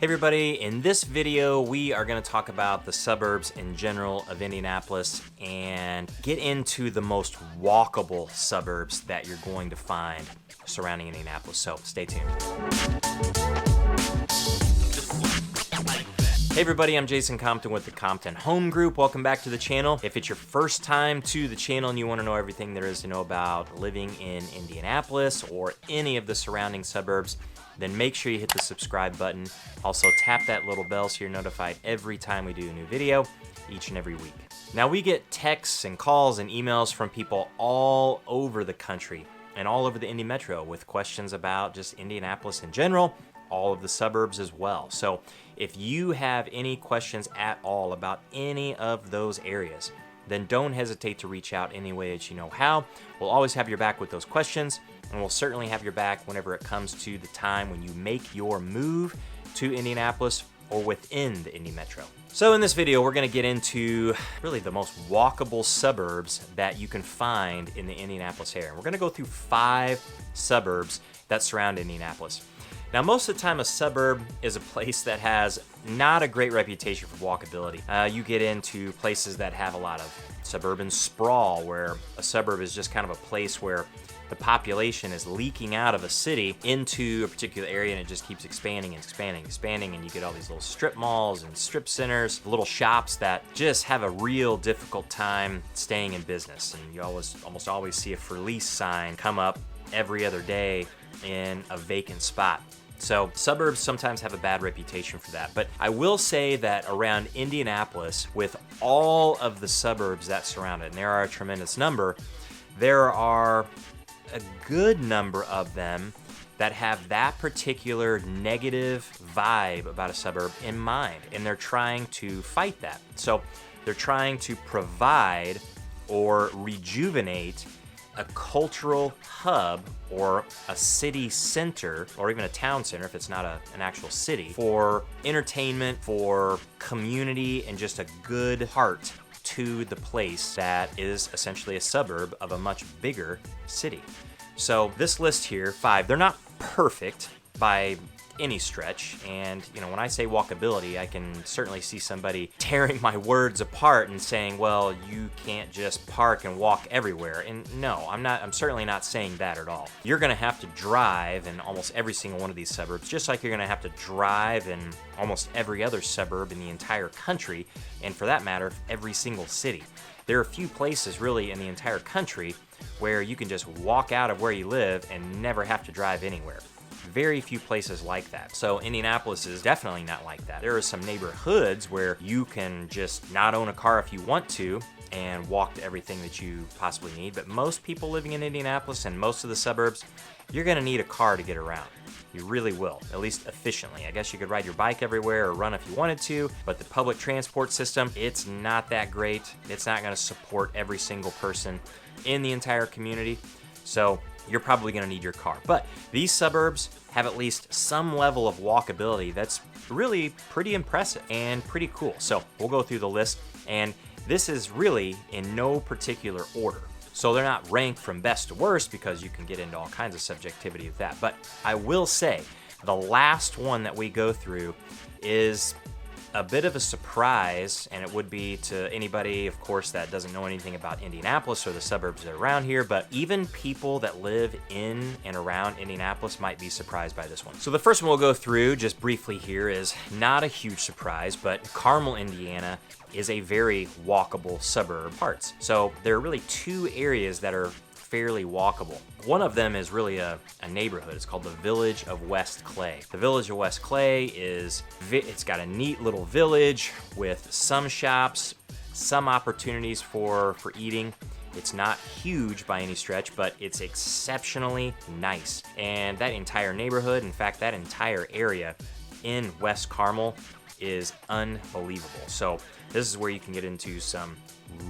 Hey everybody, in this video we are going to talk about the suburbs in general of Indianapolis and get into the most walkable suburbs that you're going to find surrounding Indianapolis, so stay tuned. Hey everybody, I'm Jason Compton with the Compton Home Group. Welcome back to the channel. If it's your first time to the channel and you want to know everything there is to know about living in Indianapolis or any of the surrounding suburbs, then make sure you hit the subscribe button. Also tap that little bell so you're notified every time we do a new video, each and every week. Now we get texts and calls and emails from people all over the country and all over the Indy Metro with questions about just Indianapolis in general, all of the suburbs as well. So if you have any questions at all about any of those areas, then don't hesitate to reach out any way that you know how. We'll always have your back with those questions, and we'll certainly have your back whenever it comes to the time when you make your move to Indianapolis or within the Indy Metro. So in this video, we're gonna get into really the most walkable suburbs that you can find in the Indianapolis area. We're gonna go through 5 suburbs that surround Indianapolis. Now, most of the time, a suburb is a place that has not a great reputation for walkability. You get into places that have a lot of suburban sprawl, where a suburb is just kind of a place where the population is leaking out of a city into a particular area, and it just keeps expanding and expanding and expanding, and you get all these little strip malls and strip centers, little shops that just have a real difficult time staying in business. And you almost always see a for lease sign come up every other day in a vacant spot. So suburbs sometimes have a bad reputation for that. But I will say that around Indianapolis, with all of the suburbs that surround it, and there are a tremendous number, there are a good number of them that have that particular negative vibe about a suburb in mind, and they're trying to fight that. So they're trying to provide or rejuvenate a cultural hub or a city center, or even a town center if it's not an actual city, for entertainment, for community, and just a good heart to the place that is essentially a suburb of a much bigger city. So this list here, 5, they're not perfect by any stretch, and you know, when I say walkability, I can certainly see somebody tearing my words apart and saying, well, you can't just park and walk everywhere. And no, I'm certainly not saying that at all. You're gonna have to drive in almost every single one of these suburbs, just like you're gonna have to drive in almost every other suburb in the entire country, and for that matter, every single city. There are a few places really in the entire country where you can just walk out of where you live and never have to drive anywhere. Very few places like that. So Indianapolis is definitely not like that. There are some neighborhoods where you can just not own a car if you want to and walk to everything that you possibly need. But most people living in Indianapolis and most of the suburbs, you're gonna need a car to get around. You really will, at least efficiently. I guess you could ride your bike everywhere or run if you wanted to, but the public transport system, it's not that great. It's not gonna support every single person in the entire community. So you're probably gonna need your car. But these suburbs have at least some level of walkability that's really pretty impressive and pretty cool. So we'll go through the list, and this is really in no particular order. So they're not ranked from best to worst, because you can get into all kinds of subjectivity with that. But I will say the last one that we go through is a bit of a surprise, and it would be to anybody, of course, that doesn't know anything about Indianapolis or the suburbs that are around here, but even people that live in and around Indianapolis might be surprised by this one. So the first one we'll go through just briefly here is not a huge surprise, but CARMEL, Indiana is a very walkable suburb parts. So there are really 2 areas that are fairly walkable. One of them is really a neighborhood. It's called the Village of West Clay. The Village of West Clay it's got a neat little village with some shops, some opportunities for eating. It's not huge by any stretch, but it's exceptionally nice. And that entire neighborhood, in fact, that entire area in West Carmel is unbelievable. So this is where you can get into some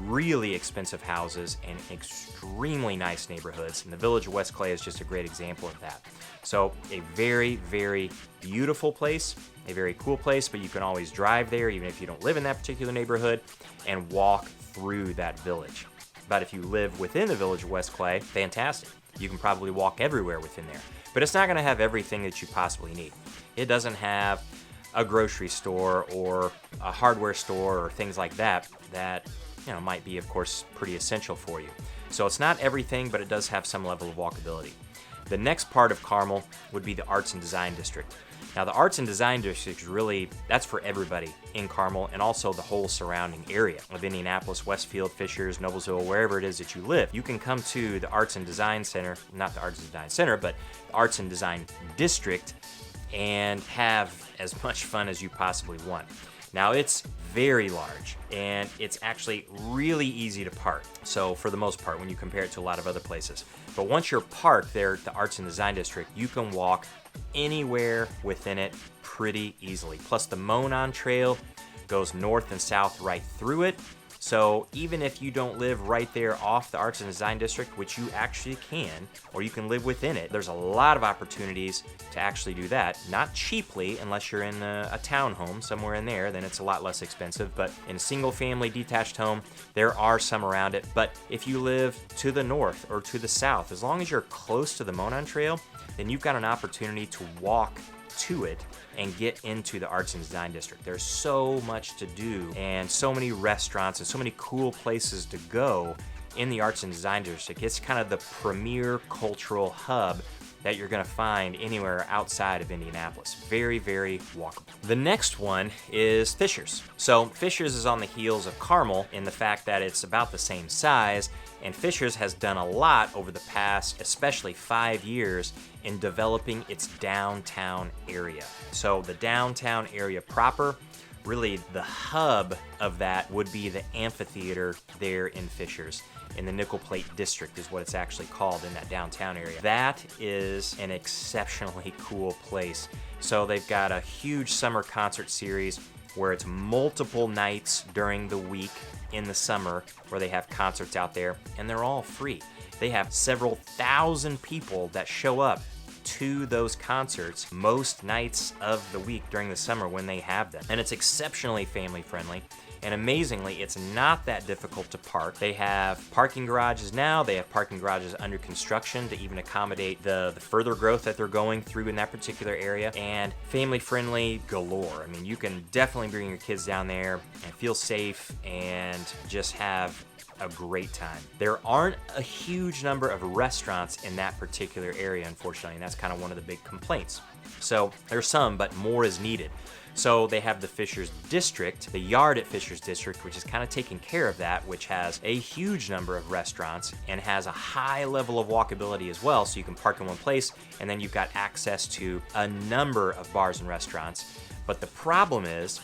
really expensive houses and extremely nice neighborhoods, and the Village of West Clay is just a great example of that. So a very, very beautiful place, a very cool place, but you can always drive there even if you don't live in that particular neighborhood and walk through that village. But if you live within the Village of West Clay, fantastic. You can probably walk everywhere within there. But it's not gonna have everything that you possibly need. It doesn't have a grocery store or a hardware store or things like that that, you know, might be, of course, pretty essential for you. So it's not everything, but it does have some level of walkability. The next part of Carmel would be the Arts and Design District. Now, the Arts and Design District is really, that's for everybody in Carmel and also the whole surrounding area of Indianapolis, Westfield, Fishers, Noblesville, wherever it is that you live. You can come to the Arts and Design Center, not the Arts and Design Center, but the Arts and Design District, and have as much fun as you possibly want. Now, it's very large, and it's actually really easy to park. So for the most part, when you compare it to a lot of other places. But once you're parked there at the Arts and Design District, you can walk anywhere within it pretty easily. Plus the Monon Trail goes north and south right through it. So even if you don't live right there off the Arts and Design District, which you actually can, or you can live within it, there's a lot of opportunities to actually do that. Not cheaply, unless you're in a townhome somewhere in there, then it's a lot less expensive. But in a single family detached home, there are some around it. But if you live to the north or to the south, as long as you're close to the Monon Trail, then you've got an opportunity to walk to it and get into the Arts and Design District. There's so much to do and so many restaurants and so many cool places to go in the Arts and Design District. It's kind of the premier cultural hub that you're gonna find anywhere outside of Indianapolis. Very, very walkable. The next one is Fishers. So Fishers is on the heels of Carmel in the fact that it's about the same size, and Fishers has done a lot over the past, especially 5 years, in developing its downtown area. So the downtown area proper, really the hub of that would be the amphitheater there in Fishers. In the Nickel Plate District is what it's actually called in that downtown area. That is an exceptionally cool place. So they've got a huge summer concert series where it's multiple nights during the week in the summer where they have concerts out there, and they're all free. They have several thousand people that show up to those concerts most nights of the week during the summer when they have them. And it's exceptionally family friendly. And amazingly, it's not that difficult to park. They have parking garages now. They have parking garages under construction to even accommodate the further growth that they're going through in that particular area. And family friendly galore. I mean, you can definitely bring your kids down there and feel safe and just have a great time. There aren't a huge number of restaurants in that particular area, unfortunately, and that's kind of one of the big complaints. So there's some, but more is needed. So they have the Fishers District, the yard at Fishers District, which is kind of taking care of that, which has a huge number of restaurants and has a high level of walkability as well. So you can park in one place, and then you've got access to a number of bars and restaurants. But the problem is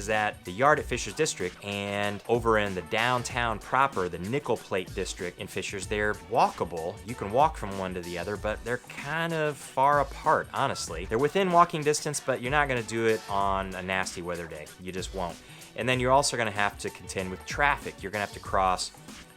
that the yard at Fishers District and over in the downtown proper, the Nickel Plate District in Fishers, they're walkable. You can walk from one to the other, but they're kind of far apart, honestly. They're within walking distance, but you're not gonna do it on a nasty weather day. You just won't. And then you're also gonna have to contend with traffic. You're gonna have to cross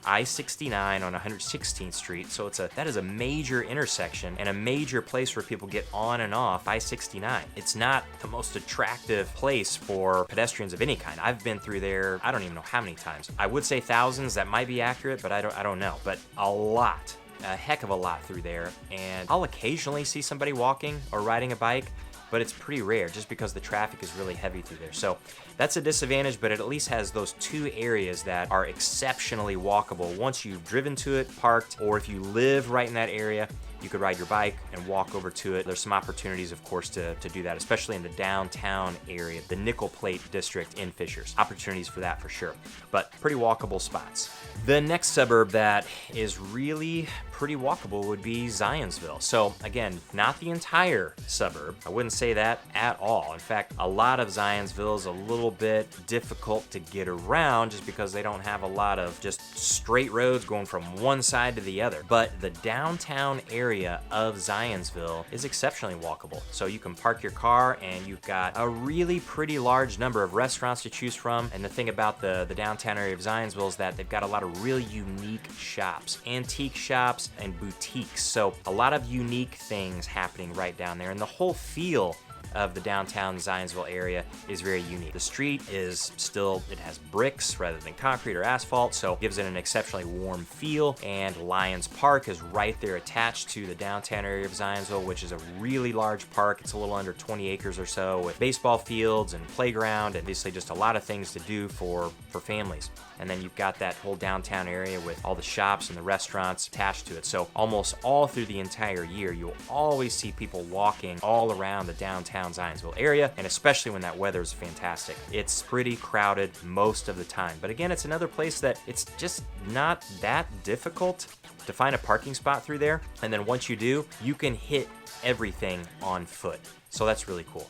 I-69 on 116th Street, so that is a major intersection and a major place where people get on and off I-69. It's not the most attractive place for pedestrians of any kind. I've been through there, I don't even know how many times. I would say thousands, that might be accurate, but I don't know. But a lot, a heck of a lot through there, and I'll occasionally see somebody walking or riding a bike, but it's pretty rare just because the traffic is really heavy through there. So that's a disadvantage, but it at least has those two areas that are exceptionally walkable. Once you've driven to it, parked, or if you live right in that area, you could ride your bike and walk over to it. There's some opportunities, of course, to do that, especially in the downtown area, the Nickel Plate District in Fishers. Opportunities for that for sure, but pretty walkable spots. The next suburb that is really pretty walkable would be ZIONSVILLE. So again, not the entire suburb. I wouldn't say that at all. In fact, a lot of ZIONSVILLE is a little bit difficult to get around just because they don't have a lot of just straight roads going from one side to the other. But the downtown area of ZIONSVILLE is exceptionally walkable. So you can park your car and you've got a really pretty large number of restaurants to choose from. And the thing about the downtown area of ZIONSVILLE is that they've got a lot of really unique shops, antique shops, and boutiques. So a lot of unique things happening right down there, and the whole feel of the downtown Zionsville area is very unique. The street is still, it has bricks rather than concrete or asphalt, so it gives it an exceptionally warm feel. And Lions Park is right there attached to the downtown area of Zionsville, which is a really large park. It's a little under 20 acres or so, with baseball fields and playground, and obviously just a lot of things to do for families. And then you've got that whole downtown area with all the shops and the restaurants attached to it. So almost all through the entire year, you'll always see people walking all around the downtown Zionsville area, and especially when that weather is fantastic. It's pretty crowded most of the time. But again, it's another place that it's just not that difficult to find a parking spot through there. And then once you do, you can hit everything on foot. So that's really cool.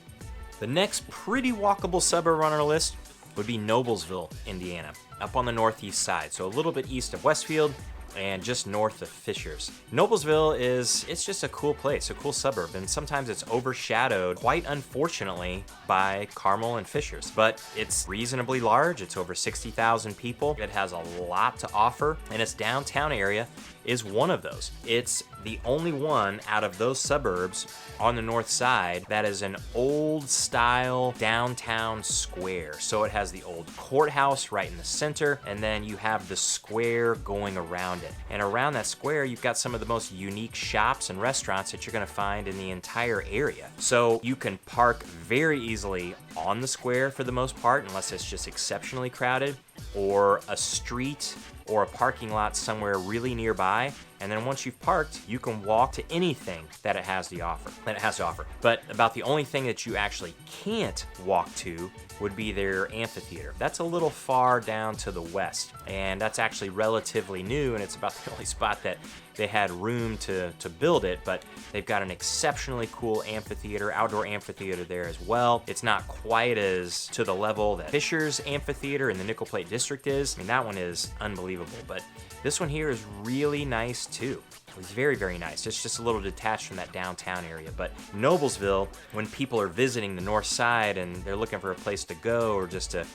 The next pretty walkable suburb on our list would be Noblesville, Indiana, up on the northeast side, so a little bit east of Westfield and just north of Fishers. Noblesville it's just a cool place, a cool suburb, and sometimes it's overshadowed, quite unfortunately, by Carmel and Fishers. But it's reasonably large, it's over 60,000 people, it has a lot to offer, and its downtown area is one of those. It's the only one out of those suburbs on the north side that is an old style downtown square. So it has the old courthouse right in the center, and then you have the square going around it. And around that square, you've got some of the most unique shops and restaurants that you're gonna find in the entire area. So you can park very easily on the square for the most part, unless it's just exceptionally crowded, or a street or a parking lot somewhere really nearby. And then once you've parked, you can walk to anything that it has to offer. But about the only thing that you actually can't walk to would be their amphitheater. That's a little far down to the west, and that's actually relatively new, and it's about the only spot that they had room to build it, but they've got an exceptionally cool amphitheater, outdoor amphitheater there as well. It's not quite as to the level that Fishers Amphitheater in the Nickel Plate District is. I mean, that one is unbelievable, but this one here is really nice too. It's very, very nice. It's just a little detached from that downtown area. But Noblesville, when people are visiting the north side and they're looking for a place to go or just to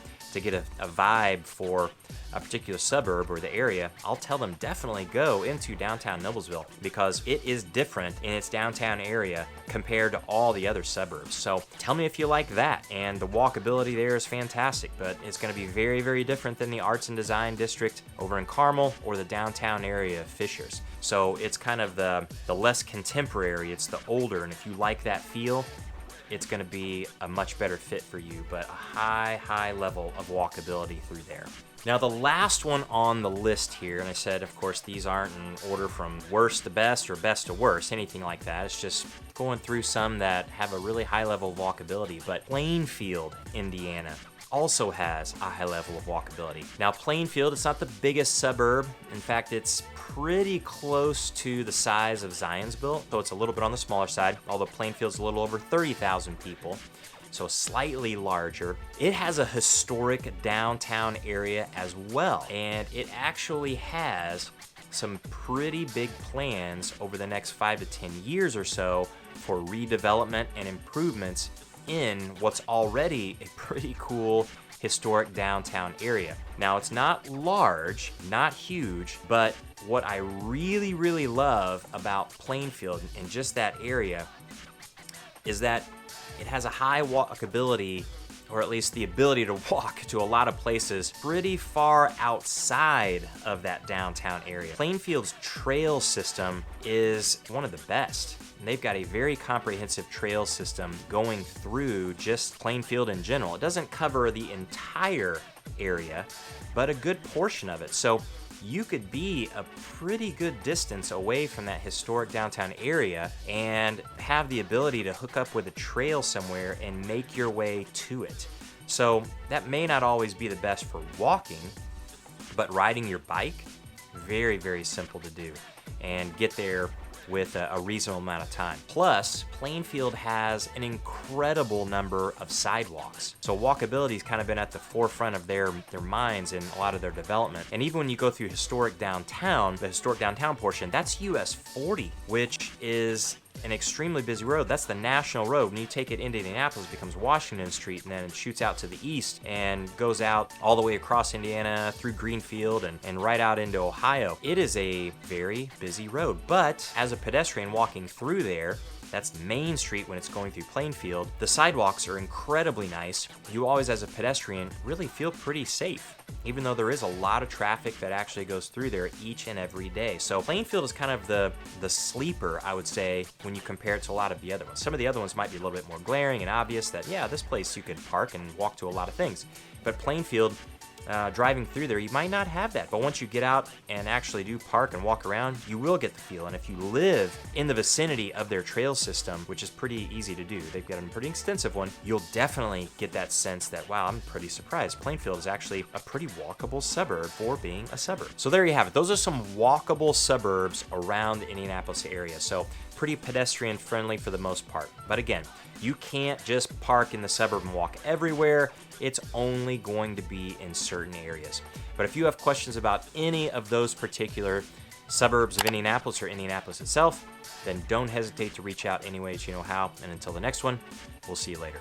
get a vibe for a particular suburb or the area, I'll tell them definitely go into downtown Noblesville, because it is different in its downtown area compared to all the other suburbs. So tell me if you like that. And the walkability there is fantastic, but it's going to be very, very different than the Arts and Design District over in Carmel or the downtown area of Fishers. So it's kind of the less contemporary, it's the older, and if you like that feel, it's going to be a much better fit for you, but a high level of walkability through there. Now, the last one on the list here, and I said, of course, these aren't in order from worst to best or best to worst, anything like that. It's just going through some that have a really high level of walkability. But Plainfield, Indiana, also has a high level of walkability. Now, Plainfield, it's not the biggest suburb. In fact, it's pretty close to the size of Zionsville, so it's a little bit on the smaller side, although Plainfield's a little over 30,000 people, so slightly larger. It has a historic downtown area as well, and it actually has some pretty big plans over the next 5 to 10 years or so for redevelopment and improvements in what's already a pretty cool historic downtown area. Now, it's not large, not huge, but what I really love about Plainfield and just that area is that it has a high walkability, or at least the ability to walk to a lot of places pretty far outside of that downtown area. Plainfield's trail system is one of the best. And they've got a very comprehensive trail system going through just Plainfield in general. It doesn't cover the entire area, but a good portion of it. So you could be a pretty good distance away from that historic downtown area and have the ability to hook up with a trail somewhere and make your way to it. So that may not always be the best for walking, but riding your bike, very simple to do and get there with a reasonable amount of time. Plus, Plainfield has an incredible number of sidewalks. So walkability's kind of been at the forefront of their minds in a lot of their development. And even when you go through historic downtown, the historic downtown portion, that's US 40, which is an extremely busy road. That's the national road. When you take it into Indianapolis, it becomes Washington Street, and then it shoots out to the east and goes out all the way across Indiana through Greenfield and right out into Ohio. It is a very busy road, but as a pedestrian walking through there, That's Main Street when it's going through Plainfield. The sidewalks are incredibly nice. You always, as a pedestrian, really feel pretty safe, even though there is a lot of traffic that actually goes through there each and every day. So Plainfield is kind of the sleeper, I would say, when you compare it to a lot of the other ones. Some of the other ones might be a little bit more glaring and obvious that, yeah, this place you could park and walk to a lot of things. But Plainfield, driving through there, you might not have that. But once you get out and actually do park and walk around, you will get the feel. And if you live in the vicinity of their trail system, which is pretty easy to do, they've got a pretty extensive one, you'll definitely get that sense that, wow, I'm pretty surprised. Plainfield is actually a pretty walkable suburb for being a suburb. So there you have it. Those are some walkable suburbs around the Indianapolis area. So pretty pedestrian friendly for the most part. But again, you can't just park in the suburb and walk everywhere. It's only going to be in certain areas. But if you have questions about any of those particular suburbs of Indianapolis or Indianapolis itself, then don't hesitate to reach out any ways you know how. And until the next one, we'll see you later.